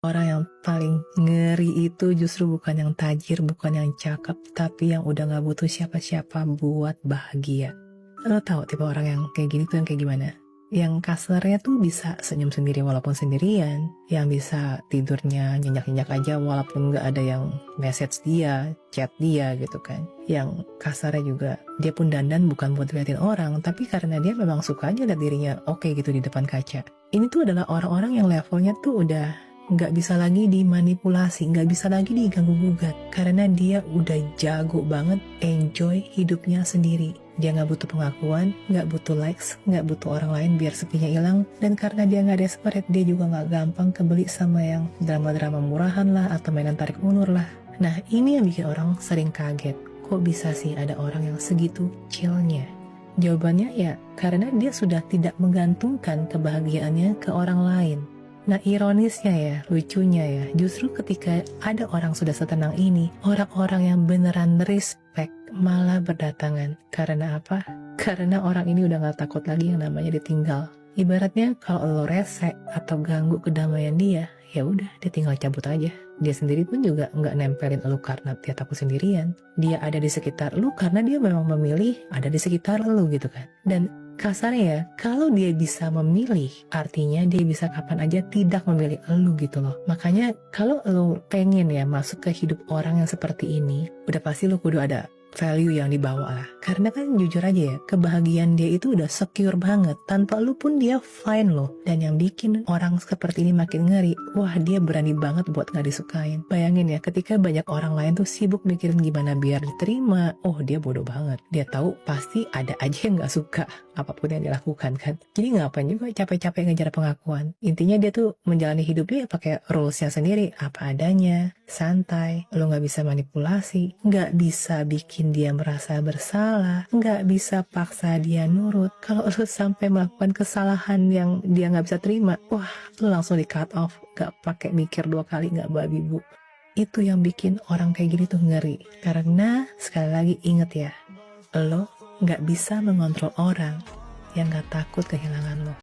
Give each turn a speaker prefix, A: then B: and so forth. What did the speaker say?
A: Orang yang paling ngeri itu justru bukan yang tajir, bukan yang cakep, tapi yang udah gak butuh siapa-siapa buat bahagia. Lo tahu tipe orang yang kayak gini tuh yang kayak gimana? Yang kasarnya tuh bisa senyum sendiri walaupun sendirian, yang bisa tidurnya nyenyak-nyenyak aja walaupun gak ada yang message dia, chat dia gitu kan. Yang kasarnya juga dia pun dandan bukan buat liatin orang, tapi karena dia memang suka aja liat dirinya oke gitu di depan kaca. Ini tuh adalah orang-orang yang levelnya tuh udah nggak bisa lagi dimanipulasi, nggak bisa lagi diganggu-gugat, karena dia udah jago banget enjoy hidupnya sendiri. Dia nggak butuh pengakuan, nggak butuh likes, nggak butuh orang lain biar sepinya hilang. Dan karena dia nggak desperate, dia juga nggak gampang kebeli sama yang drama-drama murahan lah atau mainan tarik ulur lah. Nah, ini yang bikin orang sering kaget. Kok bisa sih ada orang yang segitu chillnya? Jawabannya ya, karena dia sudah tidak menggantungkan kebahagiaannya ke orang lain. Nah, ironisnya ya, lucunya ya, justru ketika ada orang sudah setenang ini, orang-orang yang beneran respect malah berdatangan. Karena apa? Karena orang ini udah gak takut lagi yang namanya ditinggal. Ibaratnya kalau lo rese atau ganggu kedamaian dia, ya udah dia tinggal cabut aja. Dia sendiri pun juga nggak nempelin lo karena dia takut sendirian. Dia ada di sekitar lo karena dia memang memilih ada di sekitar lo gitu kan. Dan kasarnya ya, kalau dia bisa memilih, artinya dia bisa kapan aja tidak memilih elu gitu loh. Makanya kalau lo pengen ya masuk ke hidup orang yang seperti ini, udah pasti lo kudu ada value yang dibawa lah. Karena kan jujur aja ya, kebahagiaan dia itu udah secure banget. Tanpa lu pun dia fine loh. Dan yang bikin orang seperti ini makin ngeri, wah dia berani banget buat gak disukain. Bayangin ya, ketika banyak orang lain tuh sibuk mikirin gimana biar diterima, oh dia bodoh banget. Dia tahu pasti ada aja yang gak suka apapun yang dilakukan kan. Jadi ngapain juga capek-capek ngejar pengakuan. Intinya dia tuh menjalani hidupnya pakai rulesnya sendiri, apa adanya, santai. Lo gak bisa manipulasi, gak bisa bikin dia merasa bersalah, nggak bisa paksa dia nurut. Kalau lu sampai melakukan kesalahan yang dia nggak bisa terima, wah lu langsung di cut off, nggak pakai mikir dua kali, nggak babi bu. Itu yang bikin orang kayak gini tuh ngeri. Karena sekali lagi inget ya, lo nggak bisa mengontrol orang yang nggak takut kehilangan lo.